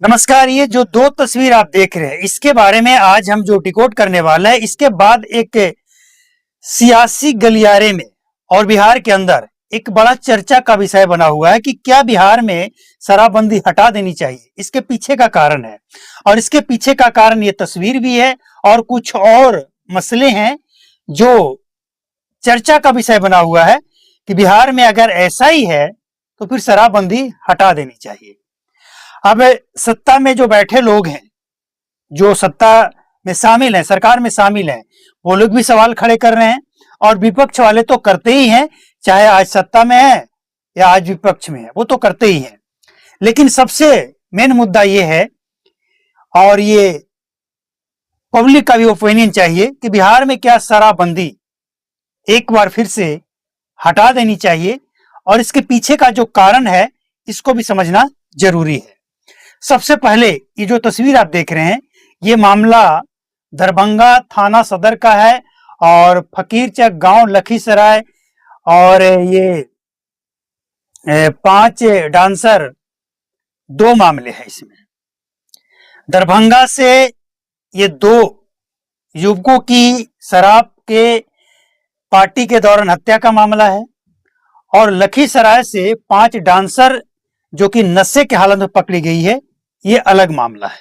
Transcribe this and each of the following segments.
नमस्कार। ये जो दो तस्वीर आप देख रहे हैं इसके बारे में आज हम जो डिकोड करने वाला है। इसके बाद एक सियासी गलियारे में और बिहार के अंदर एक बड़ा चर्चा का विषय बना हुआ है कि क्या बिहार में शराबबंदी हटा देनी चाहिए। इसके पीछे का कारण है और इसके पीछे का कारण ये तस्वीर भी है और कुछ और मसले हैं जो चर्चा का विषय बना हुआ है कि बिहार में अगर ऐसा ही है तो फिर शराबबंदी हटा देनी चाहिए। अब सत्ता में जो बैठे लोग हैं, जो सत्ता में शामिल हैं, सरकार में शामिल हैं, वो लोग भी सवाल खड़े कर रहे हैं और विपक्ष वाले तो करते ही हैं, चाहे आज सत्ता में है या आज विपक्ष में है, वो तो करते ही हैं। लेकिन सबसे मेन मुद्दा ये है और ये पब्लिक का भी ओपिनियन चाहिए कि बिहार में क्या शराबबंदी एक बार फिर से हटा देनी चाहिए और इसके पीछे का जो कारण है इसको भी समझना जरूरी है। सबसे पहले ये जो तस्वीर आप देख रहे हैं ये मामला दरभंगा थाना सदर का है और फकीरचक गांव लखीसराय और ये 5 डांसर, दो मामले हैं इसमें। दरभंगा से ये 2 युवकों की शराब के पार्टी के दौरान हत्या का मामला है और लखीसराय से 5 डांसर जो कि नशे के हालत में पकड़ी गई है, ये अलग मामला है।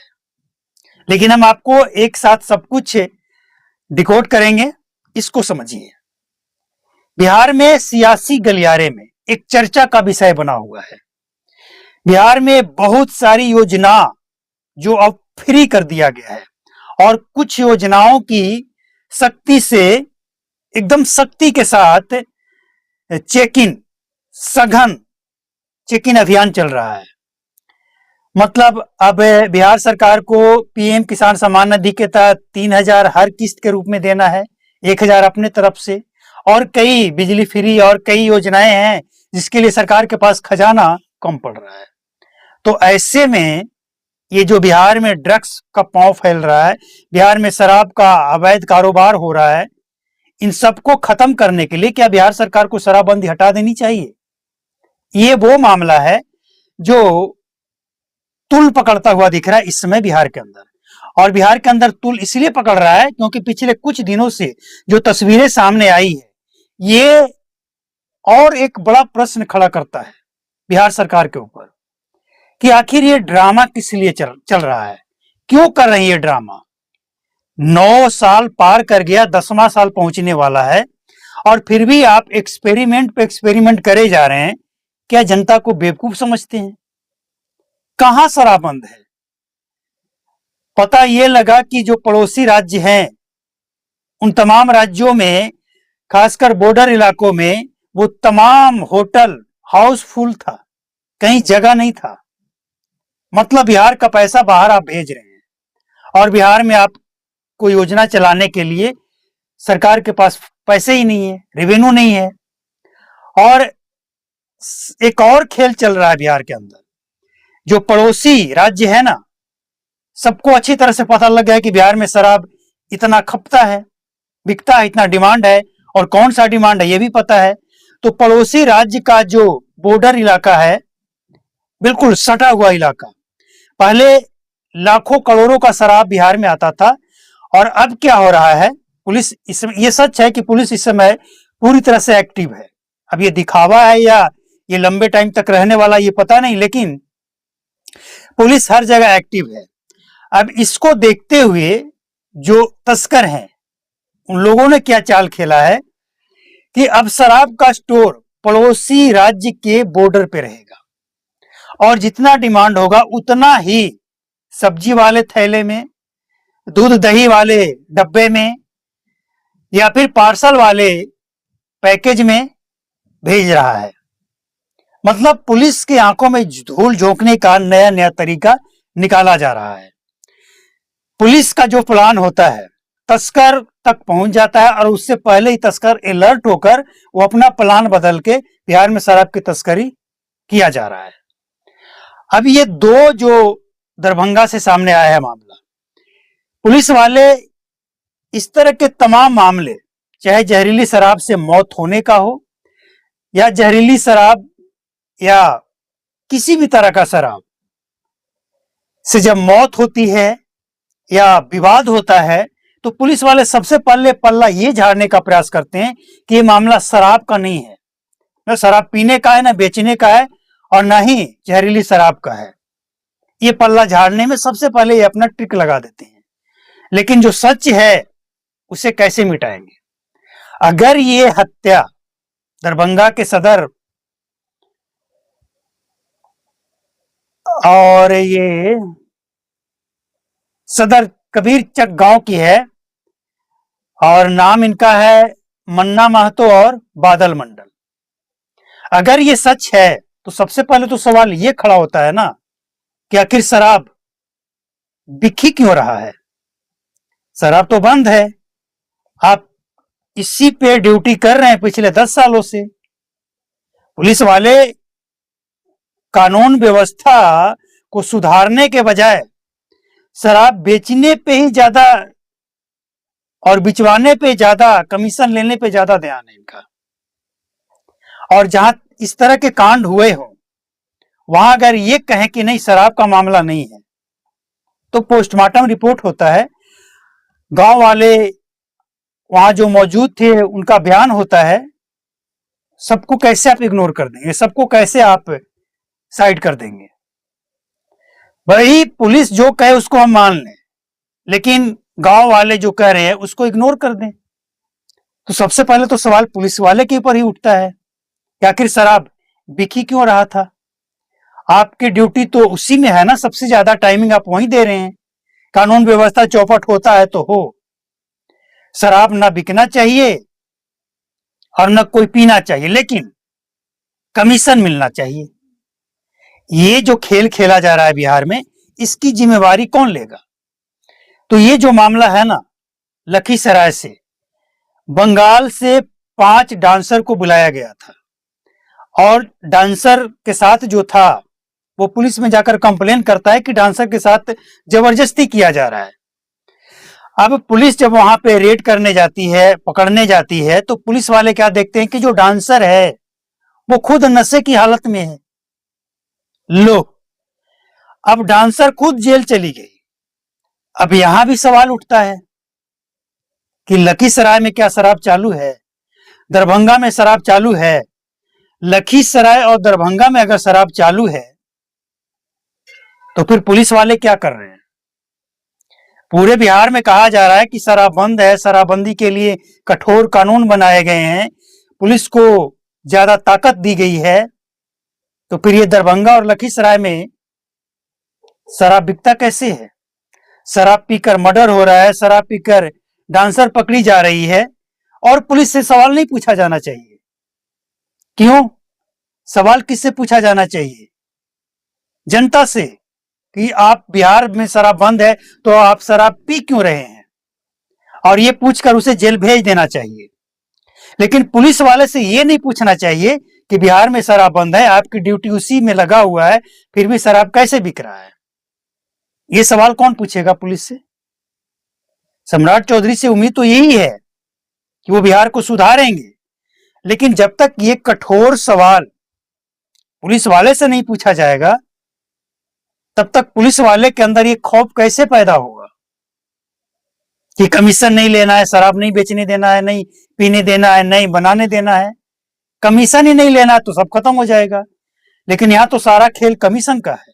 लेकिन हम आपको एक साथ सब कुछ डिकोड करेंगे, इसको समझिए। बिहार में सियासी गलियारे में एक चर्चा का विषय बना हुआ है। बिहार में बहुत सारी योजना जो अब फ्री कर दिया गया है और कुछ योजनाओं की सख्ती से, एकदम सख्ती के साथ चेकिंग, सघन चेकिंग अभियान चल रहा है। मतलब अब बिहार सरकार को पीएम किसान सम्मान निधि के तहत 3,000 हर किस्त के रूप में देना है, 1,000 अपने तरफ से, और कई बिजली फ्री और कई योजनाएं हैं जिसके लिए सरकार के पास खजाना कम पड़ रहा है। तो ऐसे में ये जो बिहार में ड्रग्स का पांव फैल रहा है, बिहार में शराब का अवैध कारोबार हो रहा है, इन सबको खत्म करने के लिए क्या बिहार सरकार को शराबबंदी हटा देनी चाहिए? ये वो मामला है जो तुल पकड़ता हुआ दिख रहा है इस समय बिहार के अंदर। और बिहार के अंदर तुल इसलिए पकड़ रहा है क्योंकि पिछले कुछ दिनों से जो तस्वीरें सामने आई है, ये और एक बड़ा प्रश्न खड़ा करता है बिहार सरकार के ऊपर कि आखिर ये ड्रामा किस लिए चल रहा है, क्यों कर रही है ड्रामा। 9 साल पार कर गया, 10वां साल पहुंचने वाला है और फिर भी आप एक्सपेरिमेंट पे एक्सपेरिमेंट करे जा रहे हैं। क्या जनता को बेवकूफ समझते हैं? कहां शराबबंद है? पता यह लगा कि जो पड़ोसी राज्य हैं उन तमाम राज्यों में, खासकर बॉर्डर इलाकों में, वो तमाम होटल हाउसफुल था, कहीं जगह नहीं था। मतलब बिहार का पैसा बाहर आप भेज रहे हैं और बिहार में आपको योजना चलाने के लिए सरकार के पास पैसे ही नहीं है, रेवेन्यू नहीं है। और एक और खेल चल रहा है बिहार के अंदर। जो पड़ोसी राज्य है ना, सबको अच्छी तरह से पता लग गया है कि बिहार में शराब इतना खपता है, बिकता है, इतना डिमांड है और कौन सा डिमांड है ये भी पता है। तो पड़ोसी राज्य का जो बॉर्डर इलाका है, बिल्कुल सटा हुआ इलाका, पहले लाखों करोड़ों का शराब बिहार में आता था और अब क्या हो रहा है, पुलिस ये सच है कि पुलिस इस समय पूरी तरह से एक्टिव है। अब ये दिखावा है या ये लंबे टाइम तक रहने वाला ये पता नहीं, लेकिन पुलिस हर जगह एक्टिव है। अब इसको देखते हुए जो तस्कर हैं उन लोगों ने क्या चाल खेला है कि अब शराब का स्टोर पड़ोसी राज्य के बॉर्डर पे रहेगा और जितना डिमांड होगा उतना ही सब्जी वाले थैले में, दूध दही वाले डब्बे में या फिर पार्सल वाले पैकेज में भेज रहा है। मतलब पुलिस की आंखों में धूल झोंकने का नया नया तरीका निकाला जा रहा है। पुलिस का जो प्लान होता है, तस्कर तक पहुंच जाता है और उससे पहले ही तस्कर अलर्ट होकर वो अपना प्लान बदल के बिहार में शराब की तस्करी किया जा रहा है। अब ये 2 जो दरभंगा से सामने आया है मामला, पुलिस वाले इस तरह के तमाम मामले, चाहे जहरीली शराब से मौत होने का हो या जहरीली शराब या किसी भी तरह का शराब, से जब मौत होती है या विवाद होता है तो पुलिस वाले सबसे पहले पल्ला ये झाड़ने का प्रयास करते हैं कि ये मामला शराब का नहीं है, न शराब पीने का है, न बेचने का है, और न ही जहरीली शराब का है। ये पल्ला झाड़ने में सबसे पहले ये अपना ट्रिक लगा देते हैं। लेकिन जो सच है उसे कैसे मिटाएंगे? अगर ये हत्या दरभंगा के सदर और ये सदर कबीर चक गांव की है और नाम इनका है मन्ना महतो और बादल मंडल, अगर ये सच है तो सबसे पहले तो सवाल ये खड़ा होता है ना कि आखिर शराब बिक ही क्यों रहा है? शराब तो बंद है, आप इसी पे ड्यूटी कर रहे हैं पिछले 10 सालों से। पुलिस वाले कानून व्यवस्था को सुधारने के बजाय शराब बेचने पे ही ज्यादा और बिचवाने पे ज्यादा, कमीशन लेने पे ज्यादा ध्यान है इनका। और जहां इस तरह के कांड हुए हो वहां अगर ये कहें कि नहीं शराब का मामला नहीं है तो पोस्टमार्टम रिपोर्ट होता है, गांव वाले वहां जो मौजूद थे उनका बयान होता है, सबको कैसे आप इग्नोर कर देंगे? सबको कैसे आप साइड कर देंगे? भाई पुलिस जो कहे उसको हम मान लें, लेकिन गांव वाले जो कह रहे हैं उसको इग्नोर कर दें। तो सबसे पहले तो सवाल पुलिस वाले के ऊपर ही उठता है कि आखिर शराब बिक ही क्यों रहा था? आपकी ड्यूटी तो उसी में है ना, सबसे ज्यादा टाइमिंग आप वहीं दे रहे हैं। कानून व्यवस्था चौपट होता है तो हो, शराब ना बिकना चाहिए और न कोई पीना चाहिए, लेकिन कमीशन मिलना चाहिए। ये जो खेल खेला जा रहा है बिहार में, इसकी जिम्मेवारी कौन लेगा? तो ये जो मामला है ना, लखीसराय से बंगाल से 5 डांसर को बुलाया गया था और डांसर के साथ जो था वो पुलिस में जाकर कंप्लेन करता है कि डांसर के साथ जबरदस्ती किया जा रहा है। अब पुलिस जब वहां पे रेड करने जाती है, पकड़ने जाती है, तो पुलिस वाले क्या देखते हैं कि जो डांसर है वो खुद नशे की हालत में है। लो, अब डांसर खुद जेल चली गई। अब यहां भी सवाल उठता है कि लखीसराय में क्या शराब चालू है? दरभंगा में शराब चालू है? लखीसराय और दरभंगा में अगर शराब चालू है तो फिर पुलिस वाले क्या कर रहे हैं? पूरे बिहार में कहा जा रहा है कि शराब बंद है, शराबबंदी के लिए कठोर कानून बनाए गए हैं, पुलिस को ज्यादा ताकत दी गई है, तो फिर ये दरभंगा और लखीसराय में शराब बिकता कैसे है? शराब पीकर मर्डर हो रहा है, शराब पीकर डांसर पकड़ी जा रही है और पुलिस से सवाल नहीं पूछा जाना चाहिए। क्यों? सवाल किससे पूछा जाना चाहिए? जनता से, कि आप बिहार में शराब बंद है तो आप शराब पी क्यों रहे हैं, और ये पूछकर उसे जेल भेज देना चाहिए। लेकिन पुलिस वाले से ये नहीं पूछना चाहिए कि बिहार में शराब बंद है, आपकी ड्यूटी उसी में लगा हुआ है, फिर भी शराब कैसे बिक रहा है? ये सवाल कौन पूछेगा पुलिस से? सम्राट चौधरी से उम्मीद तो यही है कि वो बिहार को सुधारेंगे, लेकिन जब तक ये कठोर सवाल पुलिस वाले से नहीं पूछा जाएगा तब तक पुलिस वाले के अंदर ये खौफ कैसे पैदा होगा कि कमीशन नहीं लेना है, शराब नहीं बेचने देना है, नहीं पीने देना है, नहीं बनाने देना है। कमीशन ही नहीं लेना है तो सब खत्म हो जाएगा, लेकिन यहां तो सारा खेल कमीशन का है।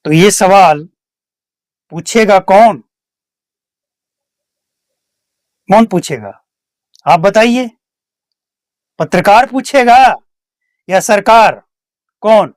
तो ये सवाल पूछेगा कौन? कौन पूछेगा? आप बताइए। पत्रकार पूछेगा या सरकार? कौन?